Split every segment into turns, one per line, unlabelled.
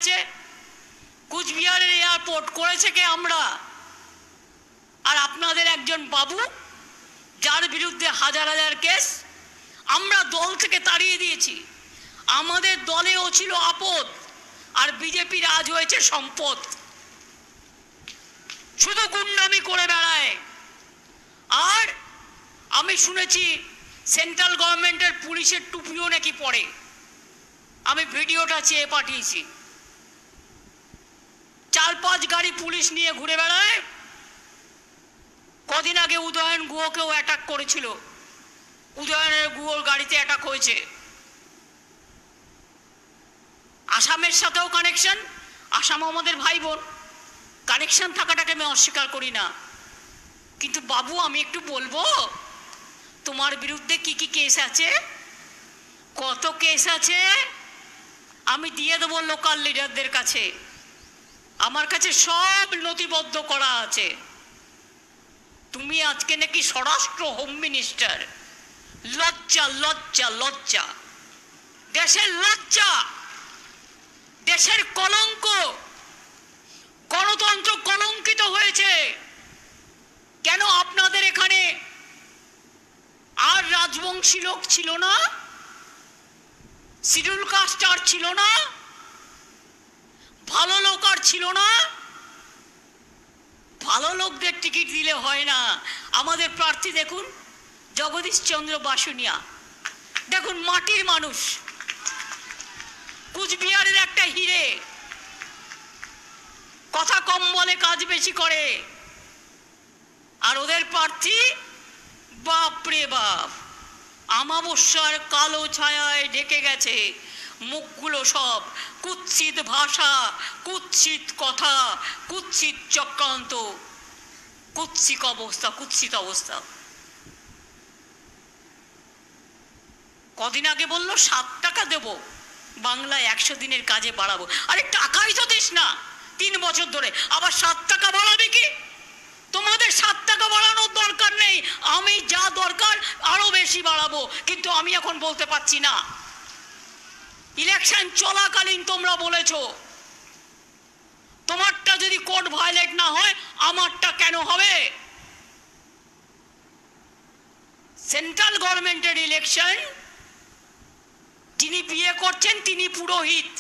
হচ্ছে? কুচবিহারের এয়ারপোর্ট করেছে কে? আমরা। আর আপনাদের একজন বাবু যার বিরুদ্ধে হাজার হাজার কেস, আমরা দল থেকে তাড়িয়ে দিয়েছি। আমাদের দলেও ছিল আপদ, আর বিজেপির আজ হয়েছে সম্পদ। শুধু গুন্ডামি করে বেড়ায়। আর আমি শুনেছি সেন্ট্রাল গভর্নমেন্টের পুলিশের টুপিও নাকি পড়ে। আমি ভিডিওটা চেয়ে পাঠিয়েছি। 4-5 গাড়ি পুলিশ নিয়ে ঘুরে বেড়ায়। কদিন আগে উদয়ন গুহকেও অ্যাটাক করেছিল। উদয়নের গুহর গাড়িতে অ্যাটাক হয়েছে। আসামের সাথেও কানেকশন। আসাম আমাদের ভাই বোন, কানেকশন থাকাটাকে আমি অস্বীকার করি না। কিন্তু বাবু, আমি একটু বলবো তোমার বিরুদ্ধে কি কি কেস আছে, কত কেস আছে আমি দিয়ে দেবো লোকাল লিডারদের কাছে। আমার কাছে সব নথিবদ্ধ করা আছে। তুমি আজকে নাকি স্বরাষ্ট্র হোম মিনিস্টার। লজ্জা লজ্জা লজ্জা, দেশের লজ্জা, দেশের কলঙ্ক। গণতন্ত্র কলঙ্কিত হয়েছে। কেন আপনাদের এখানে আর রাজবংশী লোক ছিল না? শিডিউল কাস্ট আর ছিল না? ভালো লোক আর ছিল না? ভালো লোকদের টিকিট দিলে হয় না। আমাদের প্রার্থী দেখুন, জগদীশ চন্দ্র বাসুনিয়া, দেখুন মাটির মানুষ, কুচবিহারের একটা হিরে, কথা কম বলে কাজ বেশি করে। আর ওদের প্রার্থী, বাপরে বাপ, আমাবস্যার কালো ছায়ায় ঢেকে গেছে মুখগুলো সব। কুৎসিত ভাষা, কুৎসিত কথা, কুৎসিত চক্রান্ত, কুৎসিত অবস্থা, কুৎসিত অবস্থা। কদিন আগে বললো 7 টাকা দেব, বাংলায় 100 দিনের কাজে বাড়াবো। আরে টাকাই তো দিস না 3 বছর ধরে, আবার 7 টাকা বাড়াবে কি? তোমাদের 7 টাকা বাড়ানোর দরকার নেই। আমি যা দরকার আরো বেশি বাড়াবো, কিন্তু আমি এখন বলতে পারছি না। ইলেকশন চলাকালীন তোমরা বলেছো তোমারটা যদি কোড ভায়োলেট না হয় আমারটা কেন হবে? সেন্ট্রাল গভর্নমেন্টের ইলেকশন, যিনি বিয়ে করছেন তিনি পুরোহিত,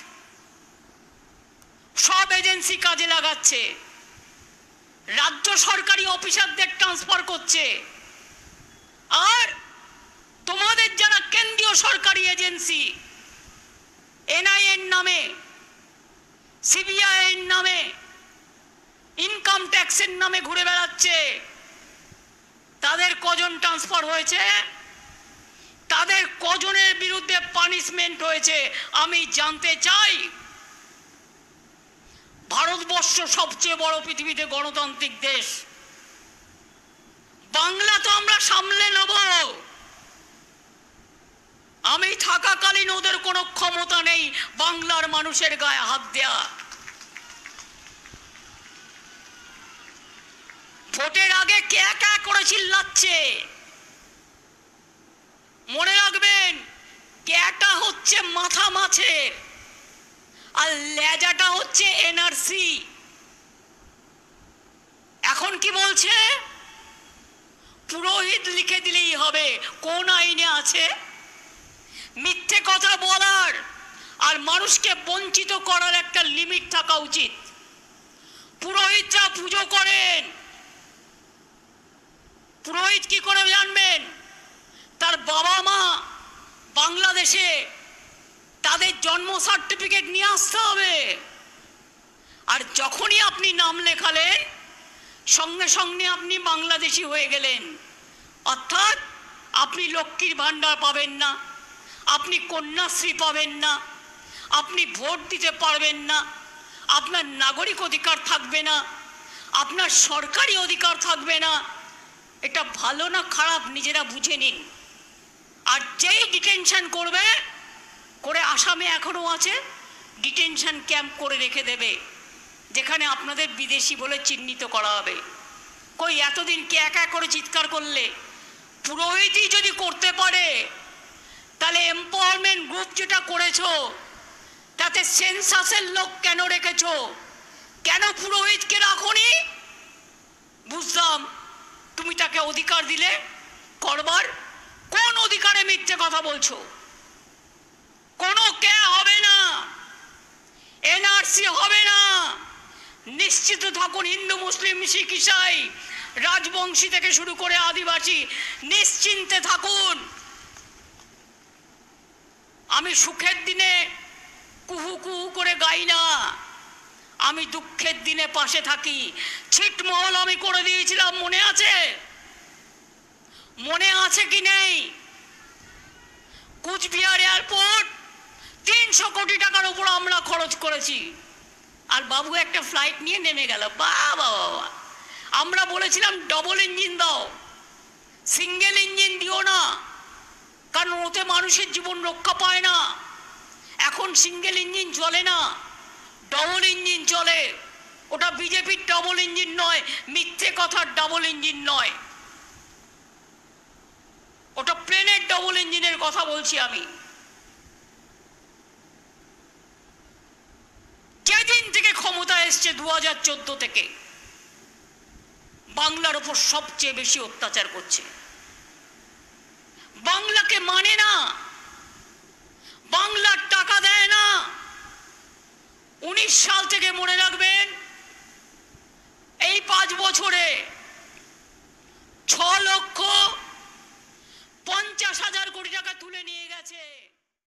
সব এজেন্সি কাজে লাগাচ্ছে, রাজ্য সরকারি অফিসারদের ট্রান্সফার করছে। আর তোমাদের যারা কেন্দ্রীয় সরকারি এজেন্সি, এনআইএর নামে, সিবিআই এর নামে, ইনকাম ট্যাক্সের নামে ঘুরে বেড়াচ্ছে, তাদের কজন ট্রান্সফার হয়েছে? তাদের কজনের বিরুদ্ধে পানিশমেন্ট হয়েছে আমি জানতে চাই। ভারতবর্ষ সবচেয়ে বড় পৃথিবীতে গণতান্ত্রিক দেশ। বাংলা তো আমরা সামলে নেব। আমি থাকাকালীন ওদের কোনো ক্ষমতা নেই বাংলার মানুষের গায়ে হাত দেয়া। ভোটের আগে কে কে করে চিল্লাচ্ছে মনে রাখবেন, ক্যাটা হচ্ছে মাথা মাছের আর লেজাটা হচ্ছে এনআরসি। এখন কি বলছে? পুরোহিত লিখে দিলেই হবে। কোন আইনে আছে? মিথ্যে কথা বলার আর মানুষকে বঞ্চিত করার একটা লিমিট থাকা উচিত। পুরোহিতরা পুজো করেন, পুরোহিত কি করে জানবেন? তার বাবা মা বাংলাদেশে, তাদের জন্ম সার্টিফিকেট নিয়ে আসতে হবে। আর যখনই আপনি নাম লেখালেন সঙ্গে সঙ্গে আপনি বাংলাদেশি হয়ে গেলেন। অর্থাৎ আপনি লক্ষ্মীর ভাণ্ডার পাবেন না, আপনি কন্যাশ্রী পাবেন না, আপনি ভোট দিতে পারবেন না, আপনার নাগরিক অধিকার থাকবে না, আপনার সরকারি অধিকার থাকবে না। এটা ভালো না খারাপ নিজেরা বুঝে নিন। আর যেই ডিটেনশন করবে, করে আসামে এখনো আছে, ডিটেনশন ক্যাম্প করে রেখে দেবে, যেখানে আপনাদের বিদেশি বলে চিহ্নিত করা হবে। কই এতদিন কে একা করে চিৎকার করলে? পুরোহিতই যদি করতে পারে, তাহলে এম্পাওয়ারমেন্ট গ্রুপ যেটা করেছো, তাতে সেন্সাসের লোক কেন রেখেছো? কেন পুরোহিতকে রাখোনি? বুঝলাম তুমি তাকে অধিকার দিলে করবার। কোন অধিকারে মিথ্যে কথা বলছো? কোনো কে হবে না, এনআরসি হবে না। নিশ্চিত থাকুন, হিন্দু মুসলিম শিখ ইসাই রাজবংশী থেকে শুরু করে আদিবাসী নিশ্চিন্তে থাকুন। আমি সুখের দিনে কুহু কুহু করে গাই না, আমি দুঃখের দিনে পাশে থাকি। ছিটমহল আমি করে দিয়েছিলাম, মনে আছে? মনে আছে কি নেই? কুচবিহার এয়ারপোর্ট 300 কোটি টাকার উপর আমরা খরচ করেছি, আর বাবু একটা ফ্লাইট নিয়ে নেমে গেল। বাবা বাবা, আমরা বলেছিলাম ডবল ইঞ্জিন দাও, সিঙ্গেল ইঞ্জিন দিও না, কারণ ওতে মানুষের জীবন রক্ষা পায় না। এখন সিঙ্গেল ইঞ্জিন চলে না, ডবল ইঞ্জিন চলে। ওটা বিজেপির ডবল ইঞ্জিন নয়, মিথ্যে কথার ডবল ইঞ্জিন নয়, ওটা প্লেনের ডবল ইঞ্জিনের কথা বলছি আমি। যেদিন থেকে ক্ষমতা এসছে 2014 থেকে বাংলার উপর সবচেয়ে বেশি অত্যাচার করছে। বাংলাকে মানে না, বাংলার টাকা দেয় না। 19 সাল থেকে মনে রাখবেন, এই 5 বছরে 6,50,000 কোটি টাকা তুলে নিয়ে গেছে।